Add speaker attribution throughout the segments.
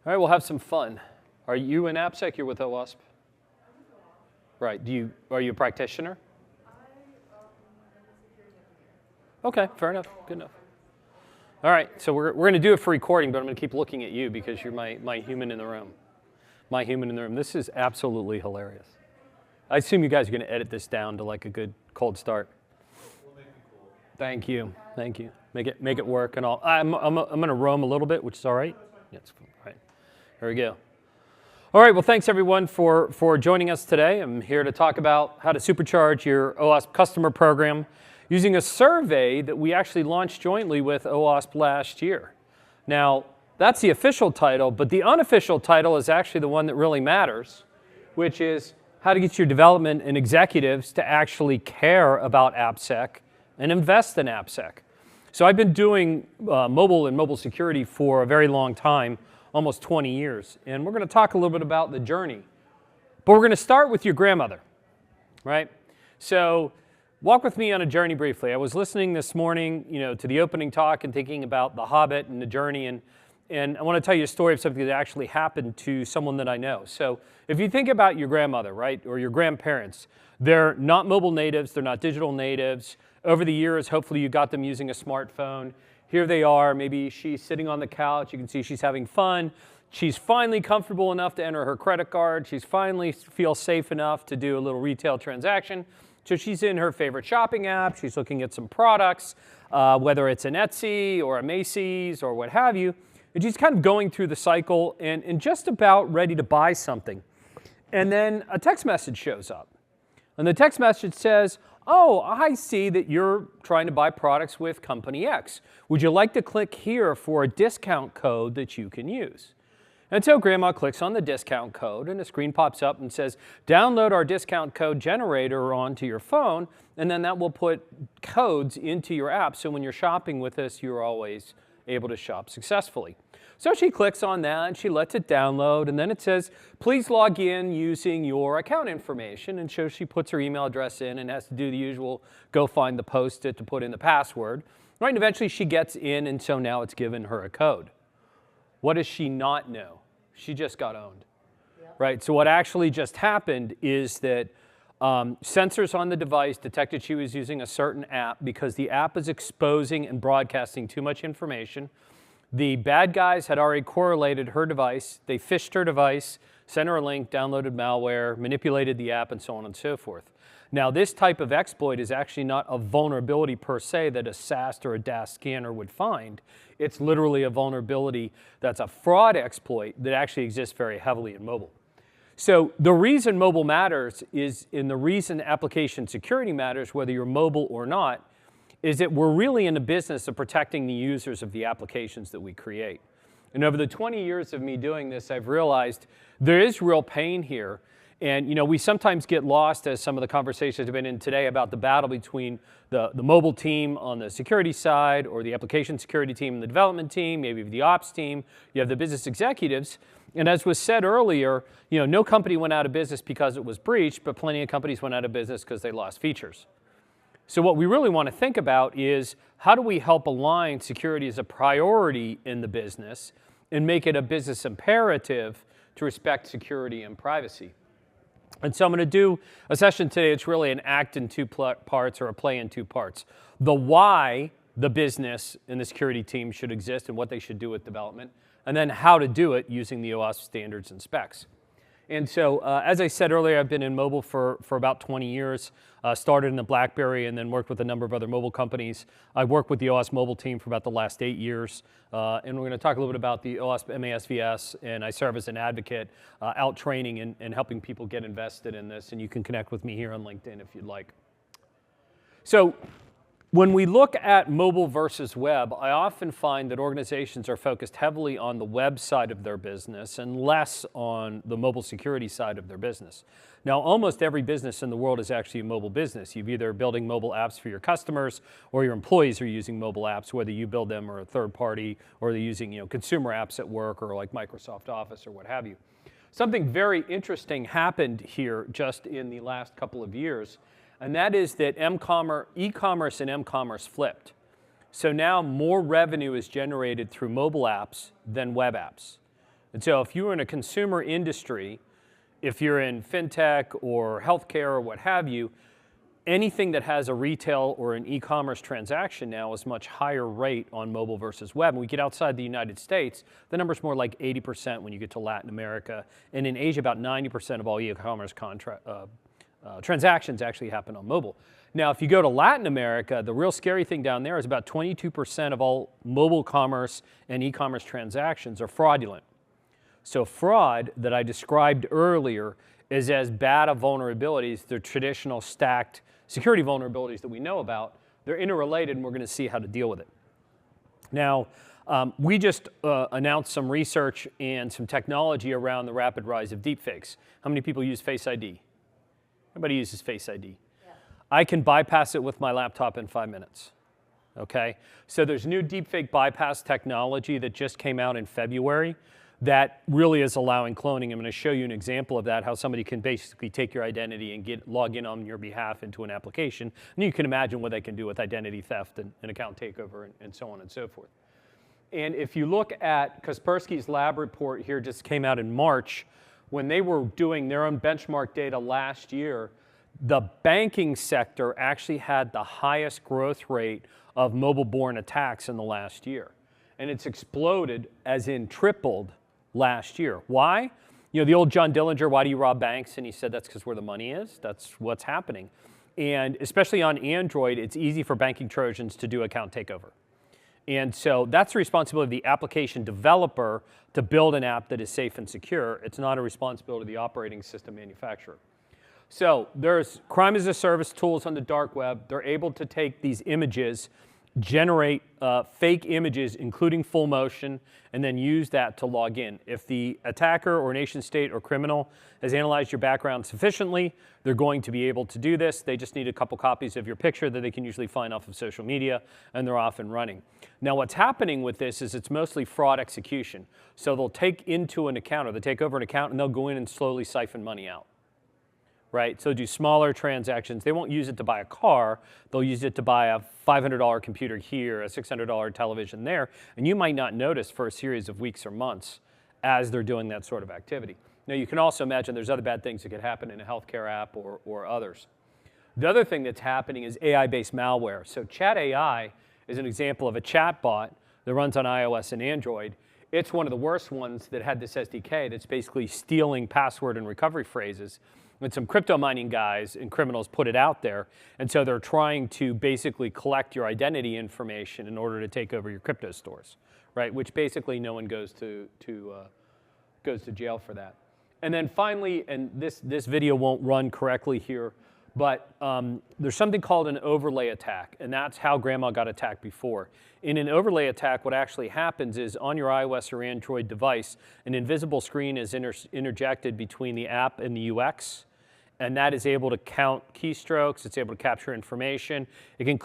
Speaker 1: All right, we'll have some fun. Are you in APPSEC? You're with OWASP? Right. Are you a practitioner? Okay, fair enough. Good enough. All right, so we're going to do it for recording, but I'm going to keep looking at you because you're my human in the room. My human in the room. This is absolutely hilarious. I assume you guys are going to edit this down to like a good cold start.
Speaker 2: We'll make it cool.
Speaker 1: Thank you. Thank you. Make it work and all. I'm going to roam a little bit, which is all right. Yeah, it's fine. All right. Here we go. All right, well, thanks everyone for joining us today. I'm here to talk about how to supercharge your OWASP customer program using a survey that we actually launched jointly with OWASP last year. Now, that's the official title, but the unofficial title is actually the one that really matters, which is how to get your development and executives to actually care about APPSEC and invest in APPSEC. So I've been doing mobile and mobile security for a very long time, almost 20 years. And we're going to talk a little bit about the journey. But we're going to start with your grandmother, right? So walk with me on a journey briefly. I was listening this morning, to the opening talk and thinking about The Hobbit and the journey. And I want to tell you a story of something that actually happened to someone that I know. So if you think about your grandmother, right, or your grandparents, they're not mobile natives. They're not digital natives. Over the years, hopefully you got them using a smartphone. Here they are, maybe she's sitting on the couch, you can see she's having fun. She's finally comfortable enough to enter her credit card. She's finally feels safe enough to do a little retail transaction. So she's in her favorite shopping app, she's looking at some products, whether it's an Etsy or a Macy's or what have you. And she's kind of going through the cycle and just about ready to buy something. And then a text message shows up. And the text message says, "Oh, I see that you're trying to buy products with Company X. Would you like to click here for a discount code that you can use?" And so Grandma clicks on the discount code, and a screen pops up and says, "Download our discount code generator onto your phone, and then that will put codes into your app. So when you're shopping with us, you're always able to shop successfully." So she clicks on that and she lets it download, and then it says, "Please log in using your account information." And so she puts her email address in and has to do the usual go find the post-it to put in the password. Right, and eventually she gets in, and so now it's given her a code. What does she not know? She just got owned. Yep. Right, so what actually just happened is that sensors on the device detected she was using a certain app because the app is exposing and broadcasting too much information. The bad guys had already correlated her device. They phished her device, sent her a link, downloaded malware, manipulated the app, and so on and so forth. Now, this type of exploit is actually not a vulnerability per se that a SAST or a DAST scanner would find. It's literally a vulnerability that's a fraud exploit that actually exists very heavily in mobile. So the reason mobile matters is, and the reason application security matters, whether you're mobile or not, is that we're really in the business of protecting the users of the applications that we create. And over the 20 years of me doing this, I've realized there is real pain here. And we sometimes get lost, as some of the conversations have been in today, about the battle between the mobile team on the security side, or the application security team and the development team, maybe the ops team. You have the business executives. And as was said earlier, no company went out of business because it was breached, but plenty of companies went out of business because they lost features. So what we really want to think about is, how do we help align security as a priority in the business and make it a business imperative to respect security and privacy? And so I'm going to do a session today. It's really an act in two parts, or a play in two parts. The why the business and the security team should exist and what they should do with development, and then how to do it using the OWASP standards and specs. And so, as I said earlier, I've been in mobile for about 20 years. Started in the BlackBerry and then worked with a number of other mobile companies. I worked with the OWASP mobile team for about the last 8 years. And we're going to talk a little bit about the OWASP MASVS, and I serve as an advocate out training and helping people get invested in this. And you can connect with me here on LinkedIn if you'd like. So when we look at mobile versus web, I often find that organizations are focused heavily on the web side of their business and less on the mobile security side of their business. Now, almost every business in the world is actually a mobile business. You're either building mobile apps for your customers, or your employees are using mobile apps, whether you build them or a third party, or they're using consumer apps at work, or like Microsoft Office or what have you. Something very interesting happened here just in the last couple of years. And that is that e-commerce and m-commerce flipped. So now more revenue is generated through mobile apps than web apps. And so if you're in a consumer industry, if you're in fintech or healthcare or what have you, anything that has a retail or an e-commerce transaction now is much higher rate on mobile versus web. When we get outside the United States, the number's more like 80% when you get to Latin America. And in Asia, about 90% of all e-commerce transactions actually happen on mobile. Now, if you go to Latin America, the real scary thing down there is about 22% of all mobile commerce and e-commerce transactions are fraudulent. So fraud that I described earlier is as bad of vulnerabilities, the traditional stacked security vulnerabilities that we know about. They're interrelated, and we're going to see how to deal with it. Now, we just announced some research and some technology around the rapid rise of deepfakes. How many people use Face ID? Everybody uses Face ID. Yeah. I can bypass it with my laptop in 5 minutes. Okay? So there's new deepfake bypass technology that just came out in February that really is allowing cloning. I'm going to show you an example of that, how somebody can basically take your identity and log in on your behalf into an application. And you can imagine what they can do with identity theft and account takeover and so on and so forth. And if you look at Kaspersky's lab report here, just came out in March, when they were doing their own benchmark data last year, the banking sector actually had the highest growth rate of mobile-borne attacks in the last year. And it's exploded, as in tripled, last year. Why? You know, the old John Dillinger, why do you rob banks? And he said that's because where the money is. That's what's happening. And especially on Android, it's easy for banking Trojans to do account takeover. And so that's the responsibility of the application developer to build an app that is safe and secure. It's not a responsibility of the operating system manufacturer. So there's crime as a service tools on the dark web. They're able to take these images, generate fake images, including full motion, and then use that to log in. If the attacker or nation state or criminal has analyzed your background sufficiently, they're going to be able to do this. They just need a couple copies of your picture that they can usually find off of social media, and they're off and running. Now, what's happening with this is it's mostly fraud execution. So they'll take into an account, or they take over an account, and they'll go in and slowly siphon money out. Right? So do smaller transactions. They won't use it to buy a car. They'll use it to buy a $500 computer here, a $600 television there, and you might not notice for a series of weeks or months as they're doing that sort of activity. Now, you can also imagine there's other bad things that could happen in a healthcare app or others. The other thing that's happening is AI-based malware. So Chat AI is an example of a chat bot that runs on iOS and Android. It's one of the worst ones that had this SDK that's basically stealing password and recovery phrases. And some crypto mining guys and criminals put it out there. And so they're trying to basically collect your identity information in order to take over your crypto stores, right? Which basically no one goes to jail for that. And then finally, and this video won't run correctly here, but there's something called an overlay attack, and that's how Grandma got attacked before. In an overlay attack, what actually happens is on your iOS or Android device, an invisible screen is interjected between the app and the UX, and that is able to count keystrokes, it's able to capture information, it can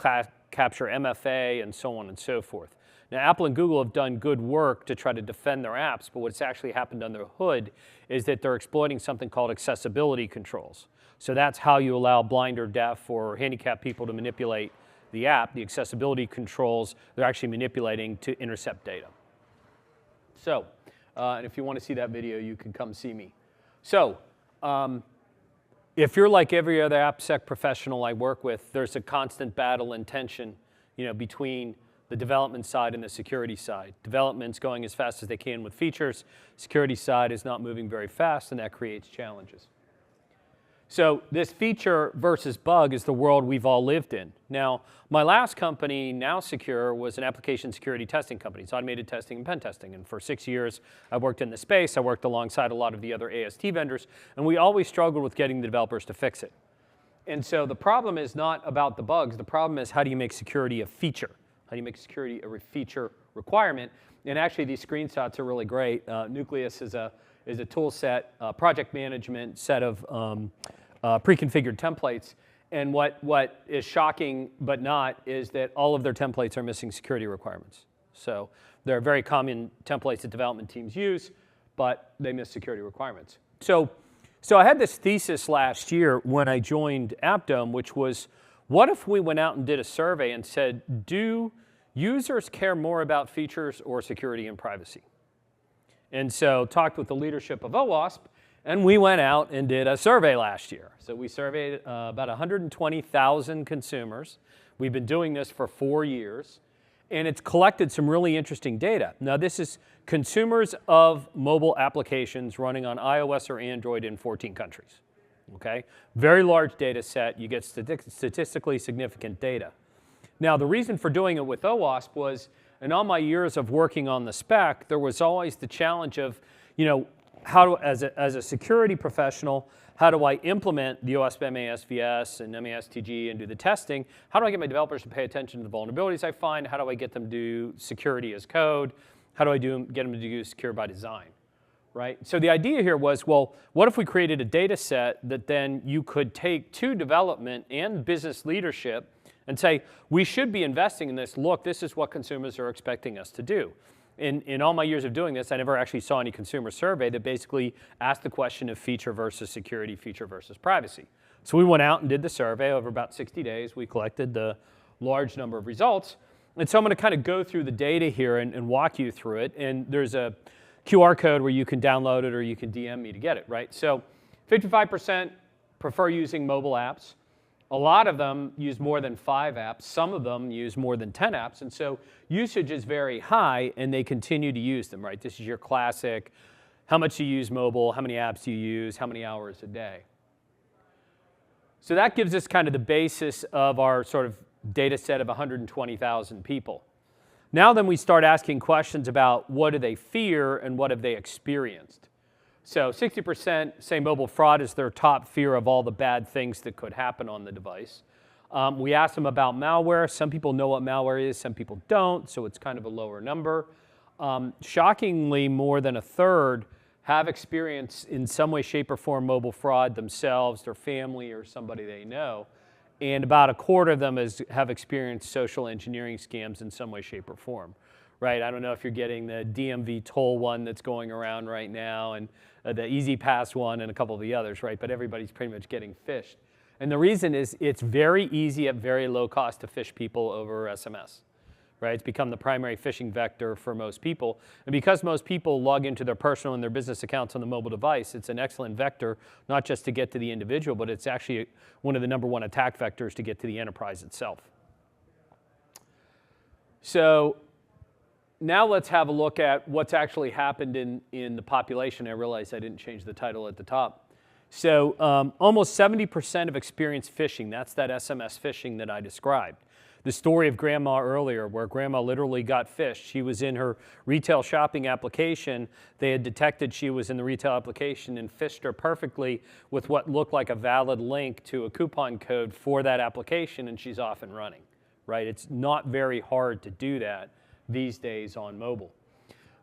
Speaker 1: capture MFA, and so on and so forth. Now, Apple and Google have done good work to try to defend their apps, but what's actually happened under the hood is that they're exploiting something called accessibility controls. So that's how you allow blind or deaf or handicapped people to manipulate the app. The accessibility controls, they're actually manipulating to intercept data. So, and if you want to see that video, you can come see me. So, if you're like every other AppSec professional I work with, there's a constant battle and tension, between the development side and the security side. Development's going as fast as they can with features. Security side is not moving very fast, and that creates challenges. So this feature versus bug is the world we've all lived in. Now, my last company, Now Secure, was an application security testing company. It's automated testing and pen testing. And for 6 years, I worked in the space. I worked alongside a lot of the other AST vendors. And we always struggled with getting the developers to fix it. And so the problem is not about the bugs. The problem is how do you make security a feature? How do you make security a feature requirement? And actually, these screenshots are really great. Nucleus is a tool set, project management set of pre-configured templates. And what is shocking but not is that all of their templates are missing security requirements. So they're very common templates that development teams use, but they miss security requirements. So I had this thesis last year when I joined Appdome, which was, what if we went out and did a survey and said, do users care more about features or security and privacy? And so talked with the leadership of OWASP, and we went out and did a survey last year. So we surveyed about 120,000 consumers. We've been doing this for 4 years, and it's collected some really interesting data. Now, this is consumers of mobile applications running on iOS or Android in 14 countries. Okay? Very large data set. You get statistically significant data. Now, the reason for doing it with OWASP was, in all my years of working on the spec, there was always the challenge of, as a security professional, how do I implement the OWASP MASVS and MASTG and do the testing? How do I get my developers to pay attention to the vulnerabilities I find? How do I get them to do security as code? How do I get them to do secure by design? Right? So the idea here was, well, what if we created a data set that then you could take to development and business leadership and say, we should be investing in this. Look, this is what consumers are expecting us to do. In all my years of doing this, I never actually saw any consumer survey that basically asked the question of feature versus security, feature versus privacy. So we went out and did the survey over about 60 days. We collected the large number of results. And so I'm going to kind of go through the data here and walk you through it. And there's a QR code where you can download it or you can DM me to get it, right? So 55% prefer using mobile apps. A lot of them use more than 5 apps. Some of them use more than 10 apps. And so usage is very high, and they continue to use them, right? This is your classic, how much do you use mobile, how many apps do you use, how many hours a day. So that gives us kind of the basis of our sort of data set of 120,000 people. Now then we start asking questions about what do they fear and what have they experienced. So 60% say mobile fraud is their top fear of all the bad things that could happen on the device. We asked them about malware. Some people know what malware is, some people don't, so it's kind of a lower number. Shockingly, more than a third have experienced in some way, shape, or form mobile fraud themselves, their family, or somebody they know. And about a quarter of them have experienced social engineering scams in some way, shape, or form. Right? I don't know if you're getting the DMV toll one that's going around right now, and the Easy Pass one, and a couple of the others, right? But everybody's pretty much getting phished. And the reason is it's very easy at very low cost to phish people over SMS. Right? It's become the primary phishing vector for most people. And because most people log into their personal and their business accounts on the mobile device, it's an excellent vector, not just to get to the individual, but it's actually one of the #1 attack vectors to get to the enterprise itself. So now let's have a look at what's actually happened in the population. I realize I didn't change the title at the top. So almost 70% have experienced phishing. That's that SMS phishing that I described. The story of grandma earlier, where grandma literally got phished. She was in her retail shopping application. They had detected she was in the retail application and phished her perfectly with what looked like a valid link to a coupon code for that application, and she's off and running. Right? It's not very hard to do that these days on mobile.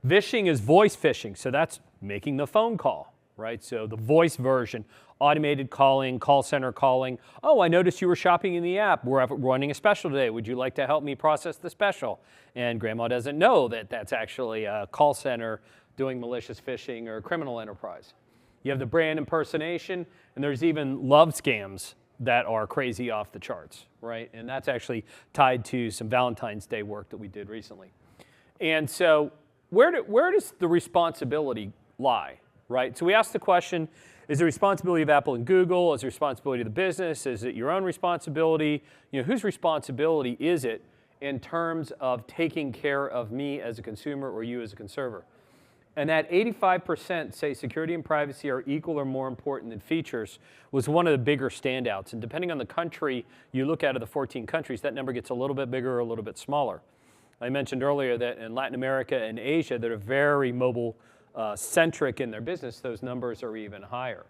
Speaker 1: Vishing is voice phishing, so that's making the phone call, right? So the voice version, automated calling, call center calling. Oh, I noticed you were shopping in the app. We're running a special today. Would you like to help me process the special? And grandma doesn't know that that's actually a call center doing malicious phishing or criminal enterprise. You have the brand impersonation, and there's even love scams that are crazy off the charts, right? And that's actually tied to some Valentine's Day work that we did recently. And so where does the responsibility lie, right? So we asked the question, is the responsibility of Apple and Google? Is the responsibility of the business? Is it your own responsibility? Whose responsibility is it in terms of taking care of me as a consumer or you as a consumer? And that 85% say security and privacy are equal or more important than features was one of the bigger standouts. And depending on the country you look at of the 14 countries, that number gets a little bit bigger or a little bit smaller. I mentioned earlier that in Latin America and Asia that are very mobile centric in their business, those numbers are even higher.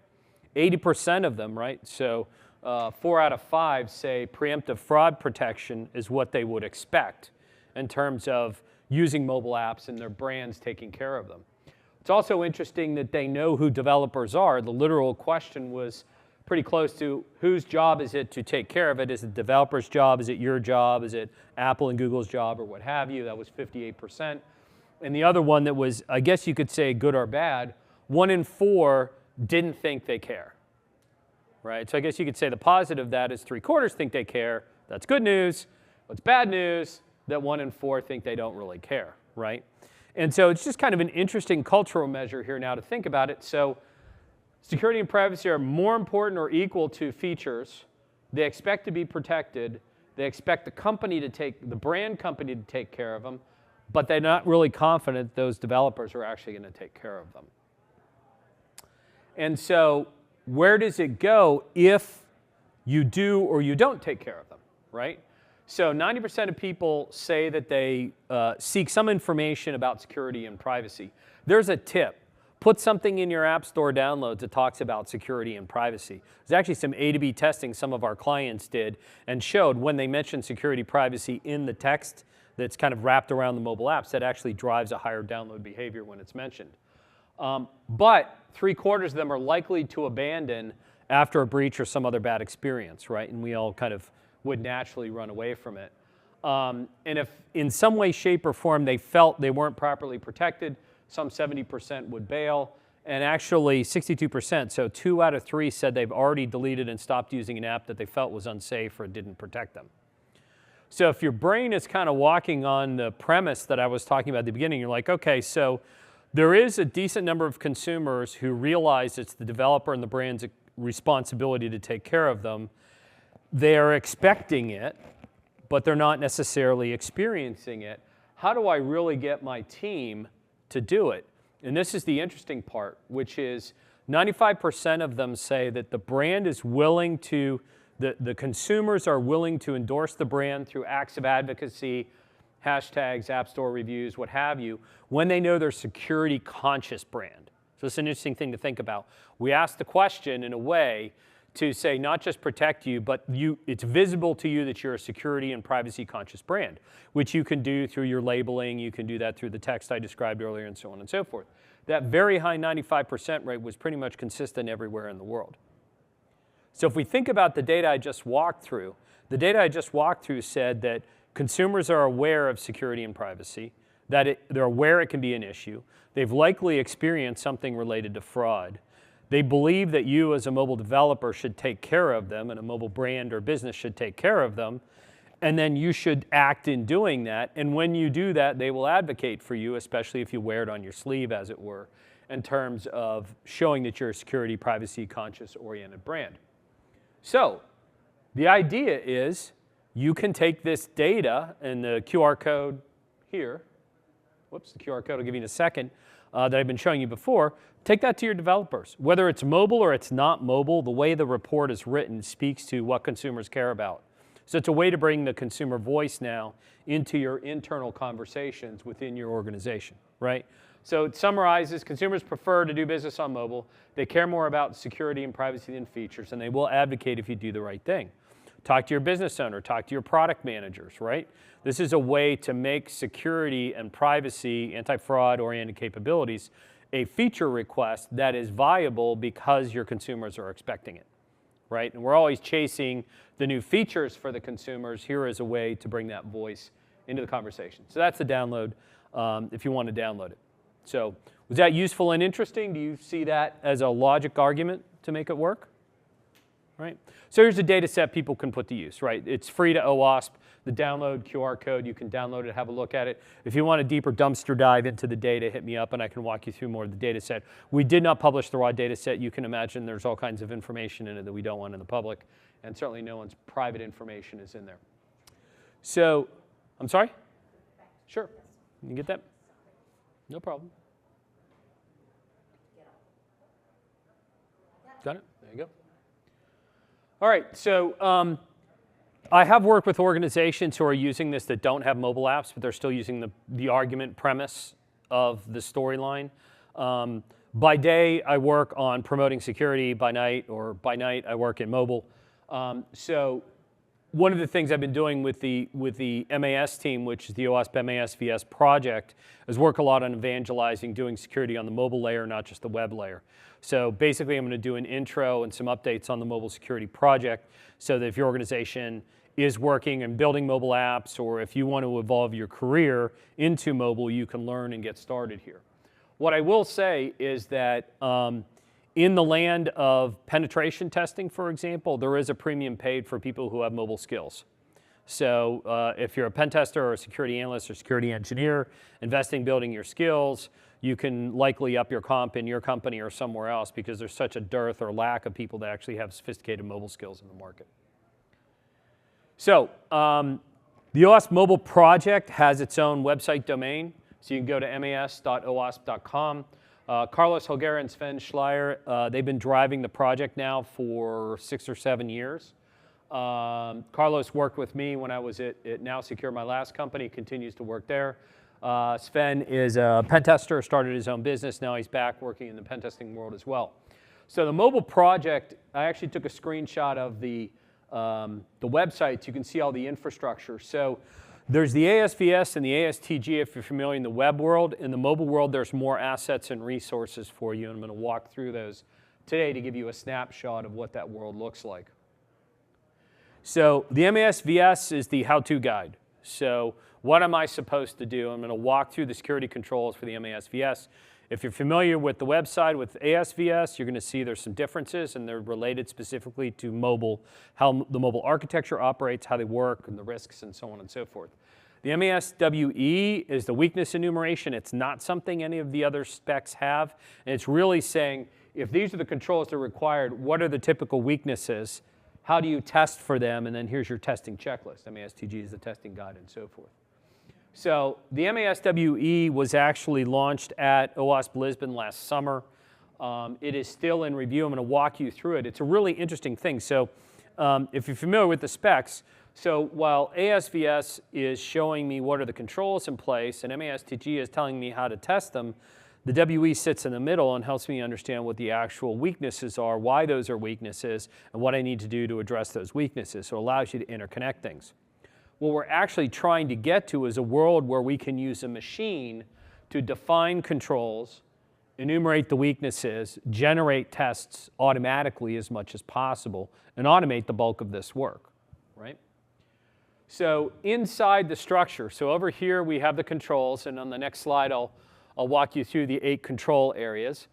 Speaker 1: 80% of them, right? So 4 out of 5 say preemptive fraud protection is what they would expect in terms of using mobile apps and their brands taking care of them. It's also interesting that they know who developers are. The literal question was pretty close to whose job is it to take care of it? Is it the developer's job? Is it your job? Is it Apple and Google's job or what have you? That was 58%. And the other one that was, I guess you could say good or bad, 1 in 4 didn't think they care, right? So I guess you could say the positive of that is 3/4 think they care. That's good news. What's bad news? That 1 in 4 think they don't really care, right? And so it's just kind of an interesting cultural measure here now to think about it. So security and privacy are more important or equal to features. They expect to be protected. They expect the brand company to take care of them, but they're not really confident those developers are actually going to take care of them. And so where does it go if you do or you don't take care of them, right? So 90% of people say that they seek some information about security and privacy. There's a tip. Put something in your App Store downloads that talks about security and privacy. There's actually some A to B testing some of our clients did and showed when they mentioned security privacy in the text that's kind of wrapped around the mobile apps, that actually drives a higher download behavior when it's mentioned. But 3/4 of them are likely to abandon after a breach or some other bad experience, right? And we all kind of would naturally run away from it. And if in some way, shape, or form they felt they weren't properly protected, some 70% would bail, and actually 62%, so 2 out of 3 said they've already deleted and stopped using an app that they felt was unsafe or didn't protect them. So if your brain is kind of walking on the premise that I was talking about at the beginning, you're like, okay, so there is a decent number of consumers who realize it's the developer and the brand's responsibility to take care of them. They are expecting it, but they're not necessarily experiencing it. How do I really get my team to do it? And this is the interesting part, which is 95% of them say that the brand is willing to, the consumers are willing to endorse the brand through acts of advocacy, hashtags, App Store reviews, what have you, when they know they're security conscious brand. So it's an interesting thing to think about. We asked the question in a way to say not just protect you, but it's visible to you that you're a security and privacy conscious brand, which you can do through your labeling, you can do that through the text I described earlier, and so on and so forth. That very high 95% rate was pretty much consistent everywhere in the world. So if we think about the data I just walked through, the data I just walked through said that consumers are aware of security and privacy, that they're aware it can be an issue, they've likely experienced something related to fraud. They believe that you as a mobile developer should take care of them and a mobile brand or business should take care of them, and then you should act in doing that, and when you do that, they will advocate for you, especially if you wear it on your sleeve, as it were, in terms of showing that you're a security, privacy, conscious-oriented brand. So the idea is you can take this data and the QR code here, whoops, the QR code I'll give you in a second, that I've been showing you before, take that to your developers. Whether it's mobile or it's not mobile, the way the report is written speaks to what consumers care about. So it's a way to bring the consumer voice now into your internal conversations within your organization, right? So it summarizes, consumers prefer to do business on mobile. They care more about security and privacy than features, and they will advocate if you do the right thing. Talk to your business owner, talk to your product managers, right? This is a way to make security and privacy, anti-fraud oriented capabilities, a feature request that is viable because your consumers are expecting it, right? And we're always chasing the new features for the consumers. Here is a way to bring that voice into the conversation. So that's the download if you want to download it. So was that useful and interesting? Do you see that as a logic argument to make it work? Right? So here's a data set people can put to use, right? It's free to OWASP. The download QR code, you can download it, have a look at it. If you want a deeper dumpster dive into the data, hit me up and I can walk you through more of the data set. We did not publish the raw data set. You can imagine there's all kinds of information in it that we don't want in the public, and certainly no one's private information is in there. So, I'm sorry? Sure. You can get that? No problem. Got it? There you go. All right, so I have worked with organizations who are using this that don't have mobile apps, but they're still using the argument premise of the storyline. By day, I work on promoting security. By night, I work in mobile. So one of the things I've been doing with the MAS team, which is the OWASP MASVS project, is work a lot on evangelizing, doing security on the mobile layer, not just the web layer. So basically, I'm going to do an intro and some updates on the mobile security project so that if your organization is working and building mobile apps, or if you want to evolve your career into mobile, you can learn and get started here. What I will say is that in the land of penetration testing, for example, there is a premium paid for people who have mobile skills. So if you're a pen tester or a security analyst or security engineer, investing, building your skills, you can likely up your comp in your company or somewhere else because there's such a dearth or lack of people that actually have sophisticated mobile skills in the market. So the OWASP Mobile Project has its own website domain. So you can go to mas.owasp.com. Carlos Holguera and Sven Schleier, they've been driving the project now for 6 or 7 years. Carlos worked with me when I was at Now Secure, my last company, continues to work there. Sven is a pen tester, started his own business. Now he's back working in the pen testing world as well. So the mobile project, I actually took a screenshot of the website so you can see all the infrastructure. So there's the ASVS and the ASTG if you're familiar in the web world. In the mobile world, there's more assets and resources for you. And I'm going to walk through those today to give you a snapshot of what that world looks like. So the MASVS is the how-to guide. So what am I supposed to do? I'm going to walk through the security controls for the MASVS. If you're familiar with the website with ASVS, you're going to see there's some differences, and they're related specifically to mobile, how the mobile architecture operates, how they work, and the risks, and so on and so forth. The MASWE is the weakness enumeration. It's not something any of the other specs have, and it's really saying, if these are the controls that are required, what are the typical weaknesses? How do you test for them? And then here's your testing checklist. MASTG is the testing guide and so forth. So the MASWE was actually launched at OWASP Lisbon last summer. It is still in review. I'm going to walk you through it. It's a really interesting thing. So if you're familiar with the specs, so while ASVS is showing me what are the controls in place and MASTG is telling me how to test them, the WE sits in the middle and helps me understand what the actual weaknesses are, why those are weaknesses, and what I need to do to address those weaknesses. So it allows you to interconnect things. What we're actually trying to get to is a world where we can use a machine to define controls, enumerate the weaknesses, generate tests automatically as much as possible, and automate the bulk of this work, right? So inside the structure, so over here we have the controls, and on the next slide I'll walk you through the 8 control areas.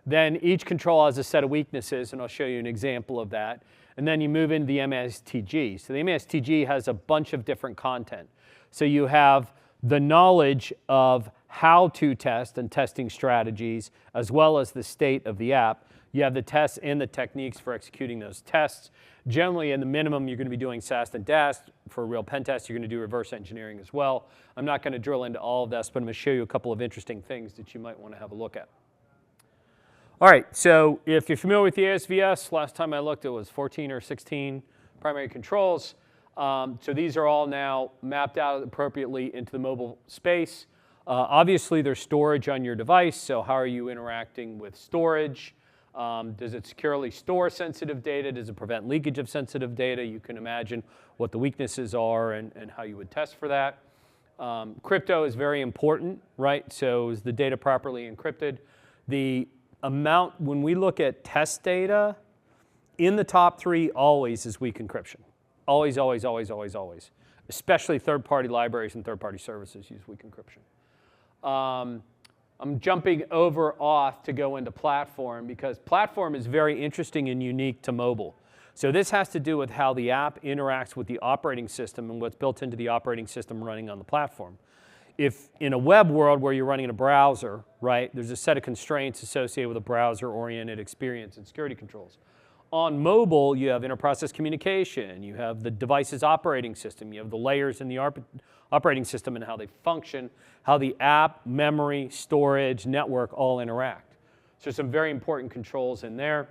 Speaker 1: Then each control has a set of weaknesses, and I'll show you an example of that. And then you move into the MASTG. So the MASTG has a bunch of different content. So you have the knowledge of how to test and testing strategies, as well as the state of the app. You have the tests and the techniques for executing those tests. Generally, in the minimum, you're going to be doing SAST and DAST. For a real pen test, you're going to do reverse engineering as well. I'm not going to drill into all of this, but I'm going to show you a couple of interesting things that you might want to have a look at. All right, so if you're familiar with the ASVS, last time I looked, it was 14 or 16 primary controls. So these are all now mapped out appropriately into the mobile space. Obviously, there's storage on your device, so how are you interacting with storage? Does it securely store sensitive data? Does it prevent leakage of sensitive data? You can imagine what the weaknesses are and how you would test for that. Crypto is very important, right? So is the data properly encrypted? The amount, when we look at test data, in the top 3 always is weak encryption. Always, always, always, always, always. Especially third-party libraries and third-party services use weak encryption. I'm jumping off to go into platform because platform is very interesting and unique to mobile. So this has to do with how the app interacts with the operating system and what's built into the operating system running on the platform. If in a web world where you're running in a browser, right, there's a set of constraints associated with a browser-oriented experience and security controls. On mobile, you have inter-process communication, you have the device's operating system, you have the layers in the operating system and how they function, how the app, memory, storage, network all interact. So some very important controls in there.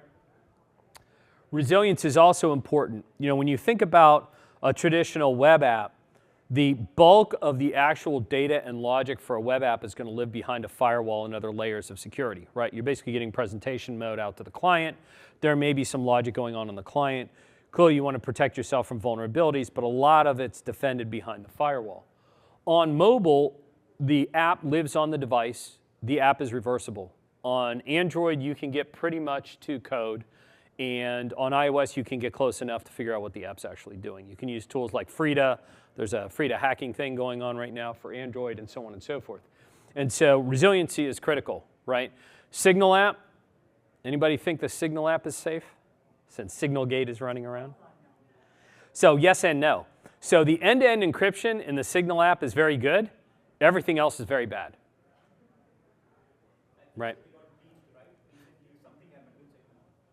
Speaker 1: Resilience is also important. You know, when you think about a traditional web app, the bulk of the actual data and logic for a web app is going to live behind a firewall and other layers of security, right? You're basically getting presentation mode out to the client. There may be some logic going on the client. Clearly, you want to protect yourself from vulnerabilities, but a lot of it's defended behind the firewall. On mobile, the app lives on the device. The app is reversible. On Android, you can get pretty much to code. And on iOS, you can get close enough to figure out what the app's actually doing. You can use tools like Frida. There's a Frida hacking thing going on right now for Android and so on and so forth. And so resiliency is critical, right? Signal app. Anybody think the Signal app is safe since Signalgate is running around? So yes and no. So the end-to-end encryption in the Signal app is very good. Everything else is very bad. Right?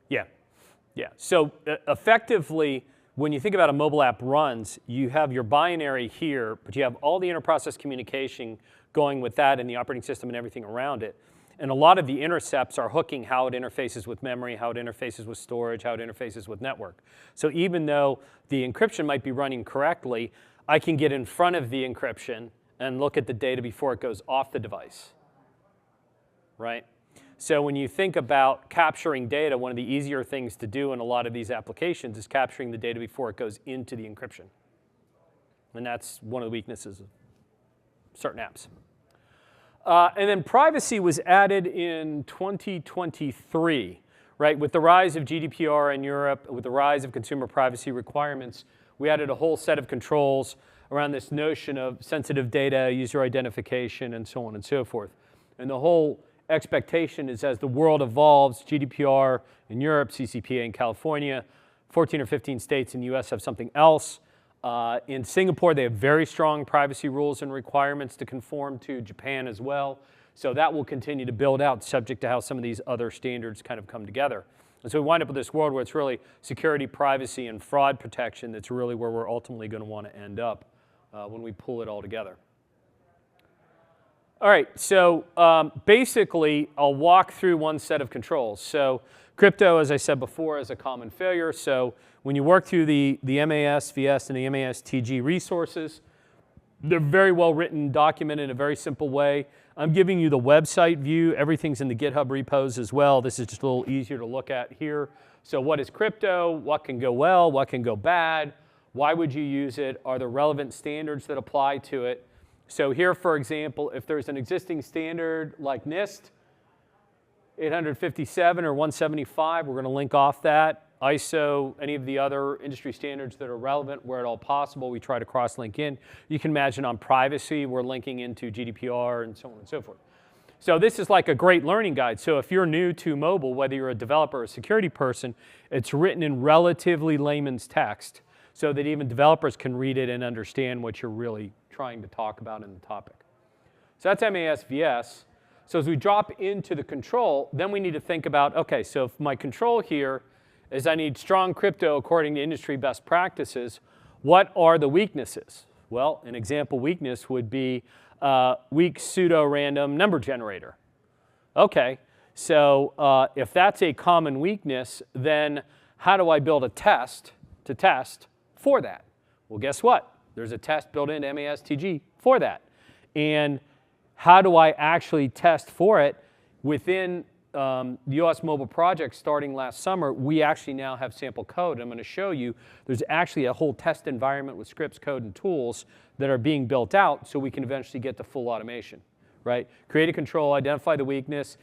Speaker 1: Yeah. Yeah. So effectively, when you think about a mobile app runs, you have your binary here, but you have all the inter-process communication going with that and the operating system and everything around it. And a lot of the intercepts are hooking how it interfaces with memory, how it interfaces with storage, how it interfaces with network. So even though the encryption might be running correctly, I can get in front of the encryption and look at the data before it goes off the device, right? So when you think about capturing data, one of the easier things to do in a lot of these applications is capturing the data before it goes into the encryption. And that's one of the weaknesses of certain apps. And then privacy was added in 2023, right? With the rise of GDPR in Europe, with the rise of consumer privacy requirements, we added a whole set of controls around this notion of sensitive data, user identification, and so on and so forth. And the whole expectation is as the world evolves, GDPR in Europe, CCPA in California, 14 or 15 states in the US have something else. In Singapore, they have very strong privacy rules and requirements to conform to. Japan as well. So that will continue to build out subject to how some of these other standards kind of come together. And so we wind up with this world where it's really security, privacy, and fraud protection that's really where we're ultimately going to want to end up when we pull it all together. All right, so basically, I'll walk through one set of controls. So crypto, as I said before, is a common failure. So when you work through the MASVS and the MASTG resources, they're very well written, documented in a very simple way. I'm giving you the website view. Everything's in the GitHub repos as well. This is just a little easier to look at here. So what is crypto? What can go well? What can go bad? Why would you use it? Are there relevant standards that apply to it? So here, for example, if there's an existing standard like NIST, 857 or 175, we're going to link off that. ISO, any of the other industry standards that are relevant where at all possible, we try to cross-link in. You can imagine on privacy, we're linking into GDPR and so on and so forth. So this is like a great learning guide. So if you're new to mobile, whether you're a developer or a security person, it's written in relatively layman's text so that even developers can read it and understand what you're really trying to talk about in the topic. So that's MASVS. So as we drop into the control, then we need to think about, okay, so if my control here is I need strong crypto according to industry best practices, what are the weaknesses? Well, an example weakness would be weak pseudo-random number generator. Okay, so if that's a common weakness, then how do I build a test to test for that? Well, guess what? There's a test built into MASTG for that. And how do I actually test for it? Within the OWASP mobile project starting last summer, we actually now have sample code. I'm going to show you there's actually a whole test environment with scripts, code, and tools that are being built out so we can eventually get to full automation, right? Create a control, identify the weakness,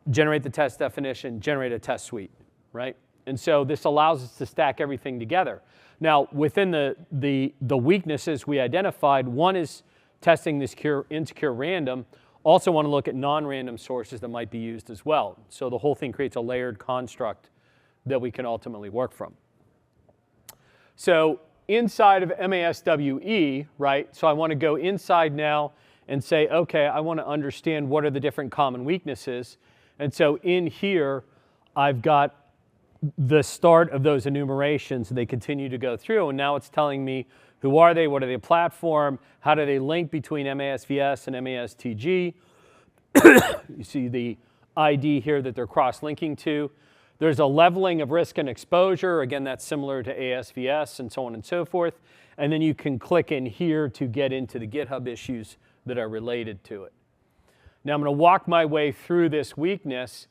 Speaker 1: generate the test definition, generate a test suite, right? And so this allows us to stack everything together. Now, within the weaknesses we identified, one is testing this insecure random. Also want to look at non-random sources that might be used as well. So the whole thing creates a layered construct that we can ultimately work from. So inside of MASWE, right, so I want to go inside now and say, okay, I want to understand what are the different common weaknesses. And so in here, I've got the start of those enumerations. They continue to go through, and now it's telling me who are they, what are they platform, how do they link between MASVS and MASTG. You see the ID here that they're cross-linking to. There's a leveling of risk and exposure. Again, that's similar to ASVS and so on and so forth. And then you can click in here to get into the GitHub issues that are related to it. Now I'm going to walk my way through this weakness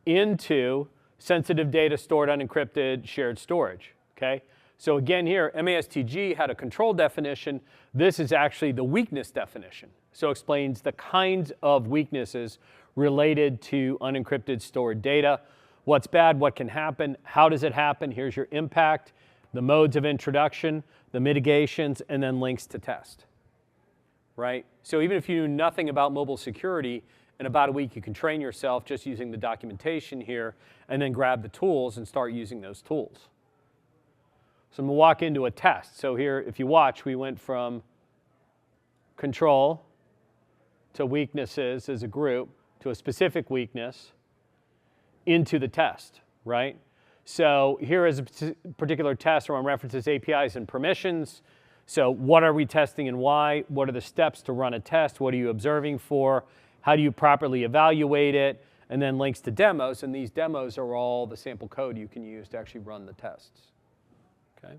Speaker 1: into sensitive data stored unencrypted shared storage, okay? So again here, MASTG had a control definition. This is actually the weakness definition. So it explains the kinds of weaknesses related to unencrypted stored data. What's bad, what can happen, how does it happen, here's your impact, the modes of introduction, the mitigations, and then links to test, right? So even if you knew nothing about mobile security, in about a week you can train yourself just using the documentation here and then grab the tools and start using those tools. So I'm going to walk into a test. So here, if you watch, we went from control to weaknesses as a group to a specific weakness into the test, right? So here is a particular test where references APIs and permissions. So what are we testing and why? What are the steps to run a test? What are you observing for? How do you properly evaluate it? And then links to demos, and these demos are all the sample code you can use to actually run the tests. Okay.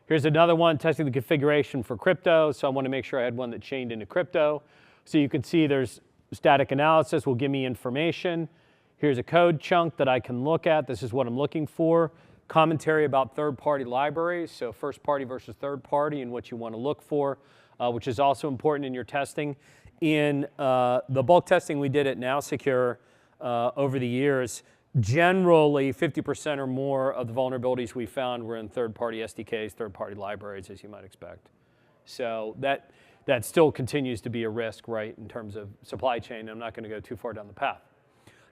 Speaker 1: Here's another one, testing the configuration for crypto. So I want to make sure I had one that chained into crypto. So you can see there's static analysis will give me information. Here's a code chunk that I can look at. This is what I'm looking for. Commentary about third-party libraries, so first-party versus third-party and what you want to look for, which is also important in your testing. In the bulk testing we did at NowSecure over the years, generally 50% or more of the vulnerabilities we found were in third-party SDKs, third-party libraries, as you might expect. So that still continues to be a risk, right, in terms of supply chain. I'm not going to go too far down the path.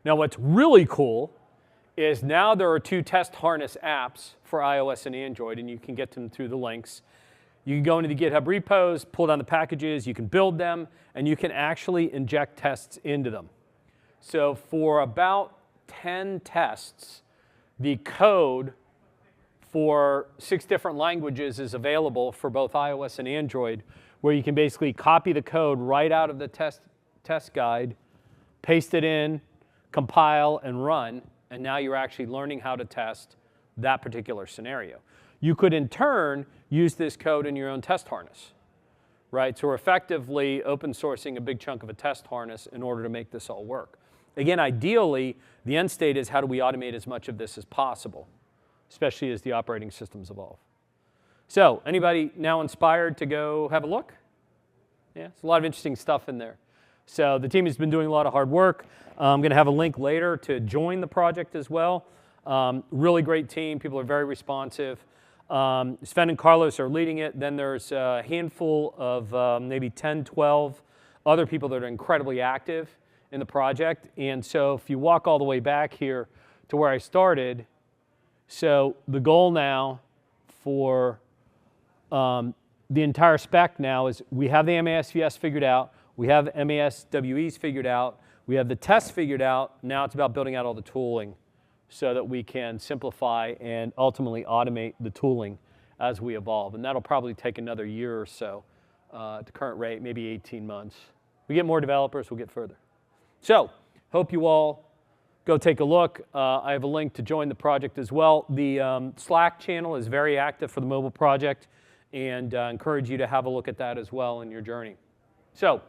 Speaker 1: Now, what's really cool is now there are 2 test harness apps for iOS and Android, and you can get them through the links. You can go into the GitHub repos, pull down the packages, you can build them, and you can actually inject tests into them. So for about 10 tests, the code for 6 different languages is available for both iOS and Android, where you can basically copy the code right out of the test guide, paste it in, compile, and run, and now you're actually learning how to test that particular scenario. You could, in turn, use this code in your own test harness, right? So we're effectively open sourcing a big chunk of a test harness in order to make this all work. Again, ideally, the end state is how do we automate as much of this as possible, especially as the operating systems evolve. So anybody now inspired to go have a look? Yeah, it's a lot of interesting stuff in there. So the team has been doing a lot of hard work. I'm going to have a link later to join the project as well. Really great team. People are very responsive. Sven and Carlos are leading it. Then there's a handful of maybe 10, 12 other people that are incredibly active in the project. And so if you walk all the way back here to where I started, so the goal now for the entire spec now is we have the MASVS figured out. We have MASWEs figured out. We have the tests figured out. Now it's about building out all the tooling so that we can simplify and ultimately automate the tooling as we evolve. And that'll probably take another year or so at the current rate, maybe 18 months. We get more developers, we'll get further. So hope you all go take a look. I have a link to join the project as well. The Slack channel is very active for the mobile project, and encourage you to have a look at that as well in your journey. So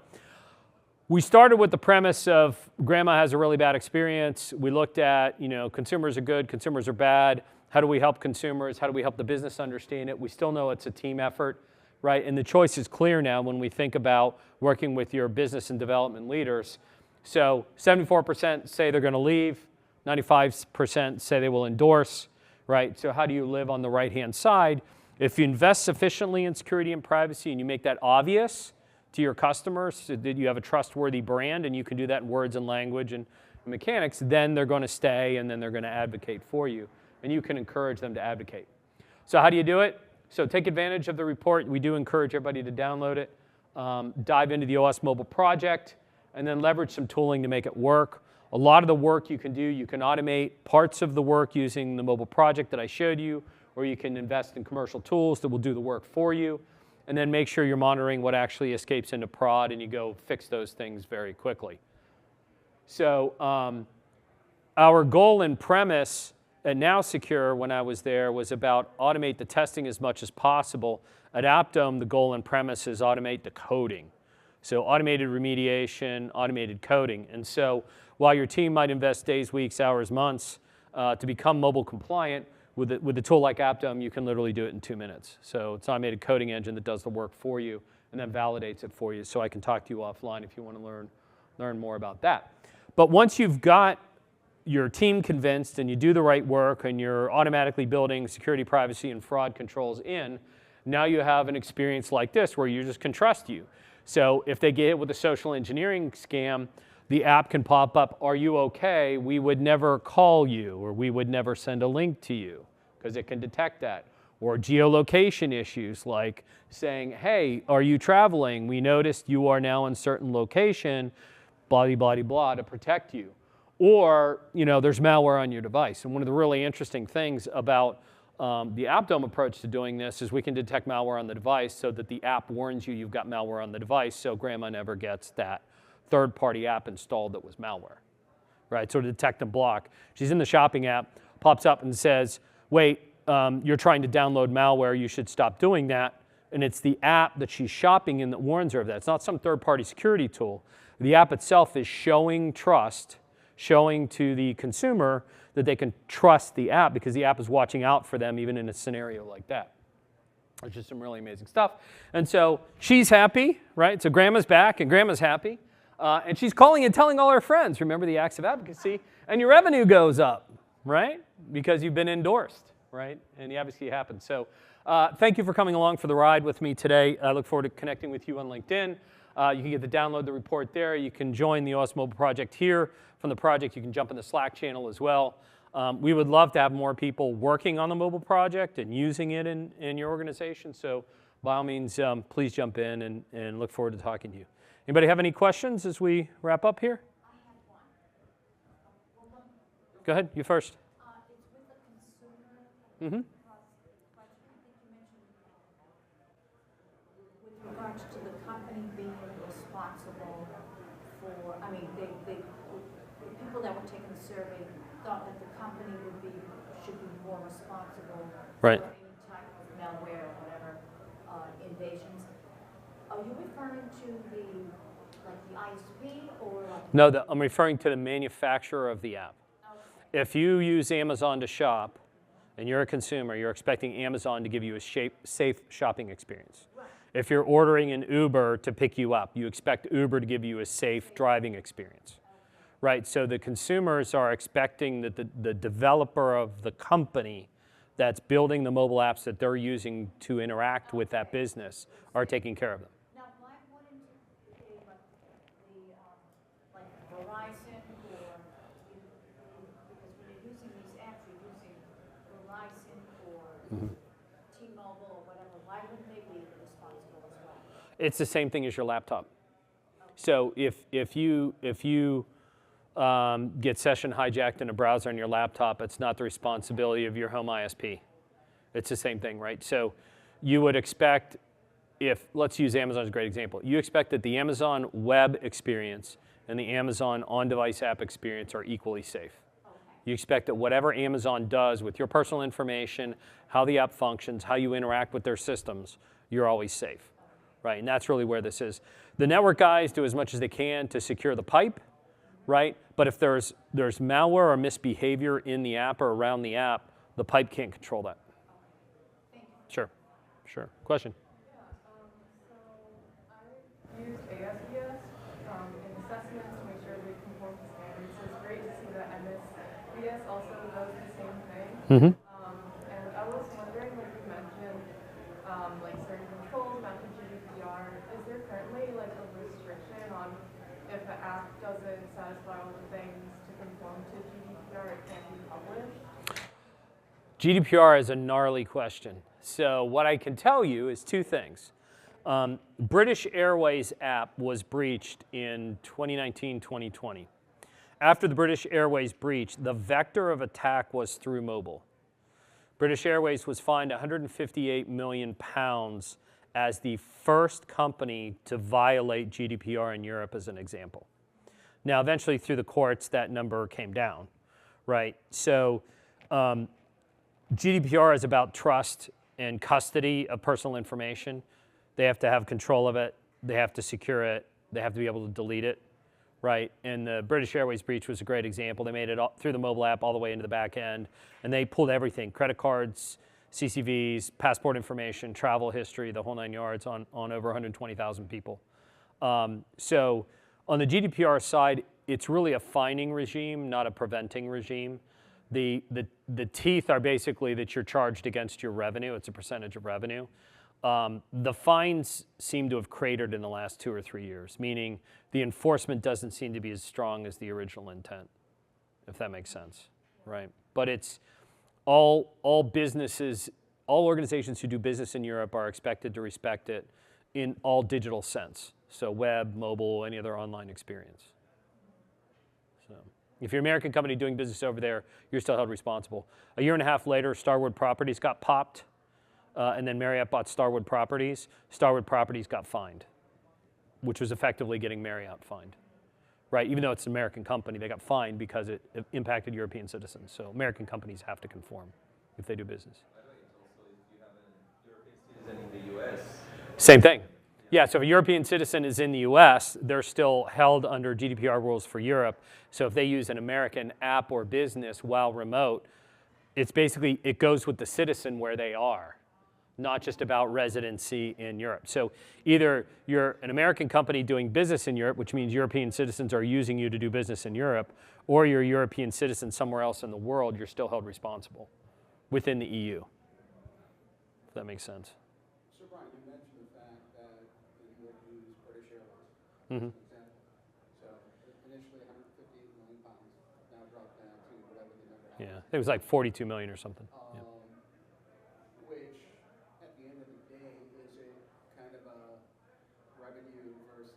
Speaker 1: we started with the premise of grandma has a really bad experience. We looked at, consumers are good, consumers are bad. How do we help consumers? How do we help the business understand it? We still know it's a team effort, right? And the choice is clear now when we think about working with your business and development leaders. So 74% say they're going to leave, 95% say they will endorse, right? So how do you live on the right-hand side? If you invest sufficiently in security and privacy and you make that obvious to your customers so that you have a trustworthy brand and you can do that in words and language and mechanics, then they're going to stay and then they're going to advocate for you. And you can encourage them to advocate. So how do you do it? So take advantage of the report. We do encourage everybody to download it. Dive into the OWASP mobile project and then leverage some tooling to make it work. A lot of the work you can do, you can automate parts of the work using the mobile project that I showed you, or you can invest in commercial tools that will do the work for you. And then make sure you're monitoring what actually escapes into prod and you go fix those things very quickly. So our goal and premise at NowSecure when I was there was about automate the testing as much as possible. At Appdome, the goal and premise is automate the coding. So automated remediation, automated coding. And so while your team might invest days, weeks, hours, months to become mobile compliant, with a tool like Appdome, you can literally do it in 2 minutes. So it's an automated coding engine that does the work for you and then validates it for you. So I can talk to you offline if you want to learn more about that. But once you've got your team convinced and you do the right work and you're automatically building security, privacy, and fraud controls in, now you have an experience like this where users can trust you. So if they get hit with a social engineering scam, the app can pop up, are you okay? We would never call you, or we would never send a link to you, because it can detect that. Or geolocation issues like saying, hey, are you traveling? We noticed you are now in certain location, blah, blah, blah, blah, to protect you. Or, there's malware on your device. And one of the really interesting things about the Appdome approach to doing this is we can detect malware on the device so that the app warns you you've got malware on the device, so grandma never gets that third-party app installed that was malware, right? So to detect and block. She's in the shopping app, pops up and says, wait, you're trying to download malware, you should stop doing that. And it's the app that she's shopping in that warns her of that. It's not some third-party security tool. The app itself is showing trust, showing to the consumer that they can trust the app because the app is watching out for them even in a scenario like that. Which is some really amazing stuff. And so she's happy, right? So grandma's back and grandma's happy. And she's calling and telling all her friends, remember the acts of advocacy, and your revenue goes up, right? Because you've been endorsed, right? And the advocacy happens. So thank you for coming along for the ride with me today. I look forward to connecting with you on LinkedIn. You can get the download the report there. You can join the OWASP Mobile Project here. From the project, you can jump in the Slack channel as well. We would love to have more people working on the mobile project and using it in your organization. So by all means, please jump in and look forward to talking to you. Anybody have any questions as we wrap up here?
Speaker 2: I have one.
Speaker 1: Go ahead, you first.
Speaker 2: It's with the consumer.
Speaker 1: Mm-hmm.
Speaker 2: But I think you mentioned with regards to the company being responsible for, the people that were taking the survey thought that the company should be more responsible
Speaker 1: Right.
Speaker 2: for any type of malware or whatever invasions. Are you referring to the ISP or like?
Speaker 1: No, I'm referring to the manufacturer of the app.
Speaker 2: Okay.
Speaker 1: If you use Amazon to shop and you're a consumer, you're expecting Amazon to give you a safe shopping experience.
Speaker 2: Right.
Speaker 1: If you're ordering an Uber to pick you up, you expect Uber to give you a safe driving experience. Right, so the consumers are expecting that the developer of the company that's building the mobile apps that they're using to interact with that business are taking care of them.
Speaker 2: Now, why wouldn't like Verizon or because when you're using these apps, you're using Verizon or T-Mobile or whatever. Why wouldn't they be responsible as well?
Speaker 1: It's the same thing as your laptop. So if you get session hijacked in a browser on your laptop, it's not the responsibility of your home ISP. It's the same thing, right? So you would expect, let's use Amazon as a great example. You expect that the Amazon web experience and the Amazon on-device app experience are equally safe.
Speaker 2: Okay.
Speaker 1: You expect that whatever Amazon does with your personal information, how the app functions, how you interact with their systems, you're always safe, right? And that's really where this is. The network guys do as much as they can to secure the pipe, right? But if there's malware or misbehavior in the app or around the app, the pipe can't control that.
Speaker 2: Thank you.
Speaker 1: Sure. Question?
Speaker 3: Yeah, so I use APPSEC in assessments to make sure they conform to standards. So it's great to see that MSVS also does the same thing.
Speaker 1: Mm-hmm.
Speaker 3: And I was wondering, like you mentioned, like certain controls, not to GDPR. Is there currently like a restriction on if the app doesn't satisfy all the things to conform to GDPR, it can't be published?
Speaker 1: GDPR is a gnarly question. So what I can tell you is two things. British Airways app was breached in 2019, 2020. After the British Airways breach, the vector of attack was through mobile. British Airways was fined £158 million as the first company to violate GDPR in Europe, as an example. Now, eventually through the courts, that number came down, right? So GDPR is about trust and custody of personal information. They have to have control of it. They have to secure it. They have to be able to delete it, right? And the British Airways breach was a great example. They made it all, through the mobile app all the way into the back end, and they pulled everything, credit cards, CCVs, passport information, travel history, the whole 9 yards on over 120,000 people. So on the GDPR side, it's really a fining regime, not a preventing regime. The teeth are basically that you're charged against your revenue. It's a percentage of revenue. The fines seem to have cratered in the last 2 or 3 years, meaning the enforcement doesn't seem to be as strong as the original intent, if that makes sense, right? But it's all businesses, all organizations who do business in Europe are expected to respect it in all digital sense. So web, mobile, any other online experience. So if you're an American company doing business over there, you're still held responsible. A year and a half later, Starwood Properties got popped, and then Marriott bought Starwood Properties. Starwood Properties got fined, which was effectively getting Marriott fined. Right, even though it's an American company, they got fined because it impacted European citizens. So American companies have to conform if they do business.
Speaker 4: By the way, it's also if you have an European citizen in the U.S.
Speaker 1: Same thing. Yeah, so if a European citizen is in the US, they're still held under GDPR rules for Europe. So if they use an American app or business while remote, it's basically, it goes with the citizen where they are, not just about residency in Europe. So either you're an American company doing business in Europe, which means European citizens are using you to do business in Europe, or you're a European citizen somewhere else in the world, you're still held responsible within the EU. If that makes sense.
Speaker 5: So Brian, you mentioned the fact that you had used British Airways,
Speaker 1: Mm-hmm.
Speaker 5: for example. So initially 158 million pounds, now dropped down to whatever the number is.
Speaker 1: Yeah, it was like 42 million or something. Yeah.
Speaker 5: Which, at the end of the day, is it kind of a revenue versus...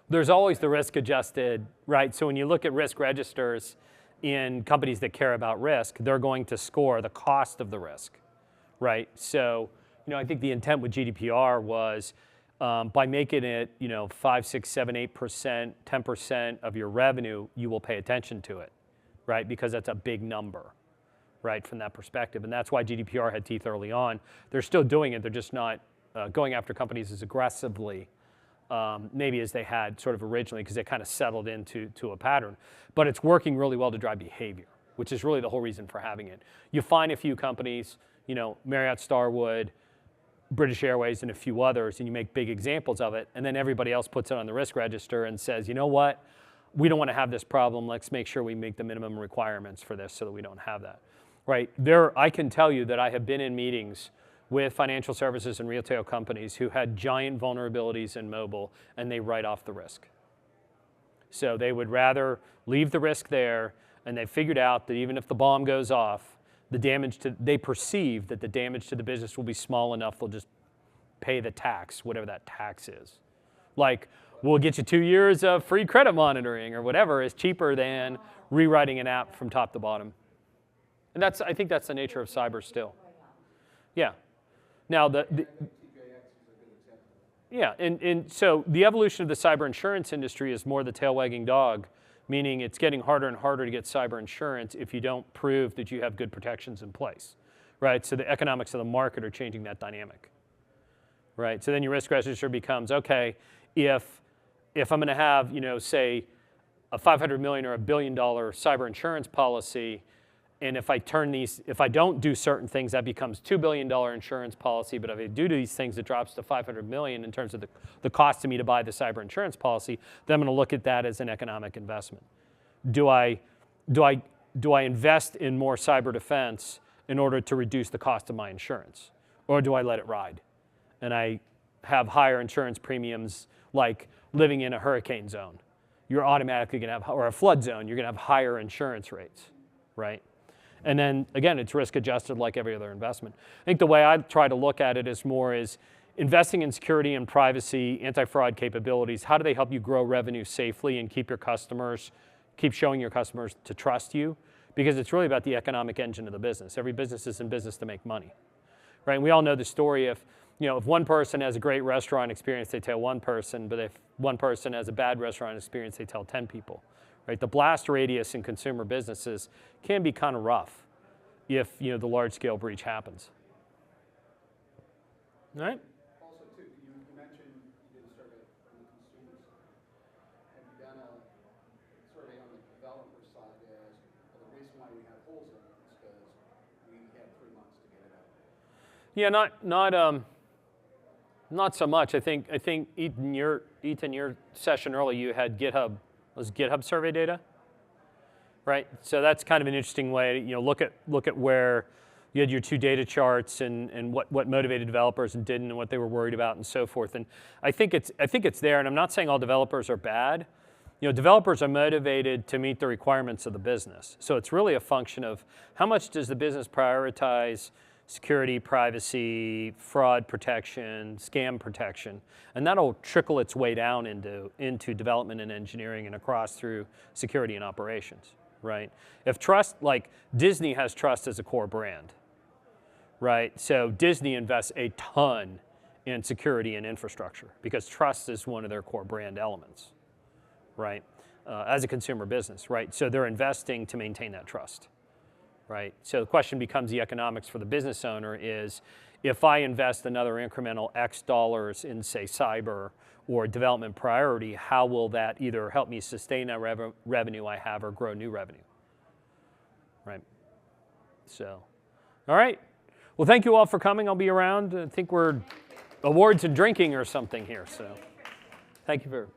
Speaker 1: There's always the risk adjusted, right? So when you look at risk registers in companies that care about risk, they're going to score the cost of the risk, right? So, I think the intent with GDPR was by making it, 5, 6, 7, 8%, 10% of your revenue, you will pay attention to it, right? Because that's a big number, right, from that perspective. And that's why GDPR had teeth early on. They're still doing it. They're just not going after companies as aggressively maybe as they had sort of originally, because they kind of settled into a pattern. But it's working really well to drive behavior, which is really the whole reason for having it. You find a few companies, Marriott, Starwood, British Airways, and a few others, and you make big examples of it, and then everybody else puts it on the risk register and says, you know what, we don't want to have this problem. Let's make sure we make the minimum requirements for this so that we don't have that, right? I can tell you that I have been in meetings with financial services and retail companies who had giant vulnerabilities in mobile, and they write off the risk. So they would rather leave the risk there, and they figured out that even if the bomb goes off, they perceive that the damage to the business will be small enough, they'll just pay the tax, whatever that tax is. Like, we'll get you 2 years of free credit monitoring or whatever is cheaper than rewriting an app from top to bottom. And I think that's the nature of cyber still. Yeah. Now, and so the evolution of the cyber insurance industry is more the tail wagging dog, meaning it's getting harder and harder to get cyber insurance if you don't prove that you have good protections in place, right? So the economics of the market are changing that dynamic, right? So then your risk register becomes, okay, if I'm going to have, say, a $500 million or $1 billion cyber insurance policy, and if I don't do certain things, that becomes $2 billion insurance policy. But if I do these things, it drops to $500 million in terms of the cost to me to buy the cyber insurance policy. Then I'm going to look at that as an economic investment. Do I invest in more cyber defense in order to reduce the cost of my insurance, or do I let it ride? And I have higher insurance premiums, like living in a hurricane zone. You're automatically going to have, or a flood zone, you're going to have higher insurance rates, right? And then, again, it's risk adjusted like every other investment. I think the way I try to look at it is more is investing in security and privacy, anti-fraud capabilities. How do they help you grow revenue safely and keep showing your customers to trust you? Because it's really about the economic engine of the business. Every business is in business to make money, right? And we all know the story if one person has a great restaurant experience, they tell one person, but if one person has a bad restaurant experience, they tell 10 people. Right, the blast radius in consumer businesses can be kind of rough if the large-scale breach happens. All right?
Speaker 5: Also, too, you mentioned you did a survey on the consumer side. Have you done a survey on the developer side as, well, the reason why we have holes in it is because we had 3 months to get it out?
Speaker 1: Yeah, not so much. I think Ethan, your session earlier, you had GitHub. Was GitHub survey data, right? So that's kind of an interesting way to look at where you had your 2 data charts and what motivated developers and didn't, and what they were worried about and so forth. And I think it's there. And I'm not saying all developers are bad. developers are motivated to meet the requirements of the business. So it's really a function of how much does the business prioritize security, privacy, fraud protection, scam protection, and that'll trickle its way down into development and engineering and across through security and operations, right? If trust, like Disney has trust as a core brand, right? So Disney invests a ton in security and infrastructure because trust is one of their core brand elements, right? As a consumer business, right? So they're investing to maintain that trust. Right? So the question becomes the economics for the business owner is, if I invest another incremental X dollars in, say, cyber or development priority, how will that either help me sustain that revenue I have or grow new revenue? Right? So, all right. Well, thank you all for coming. I'll be around. I think we're awards and drinking or something here. So, thank you for.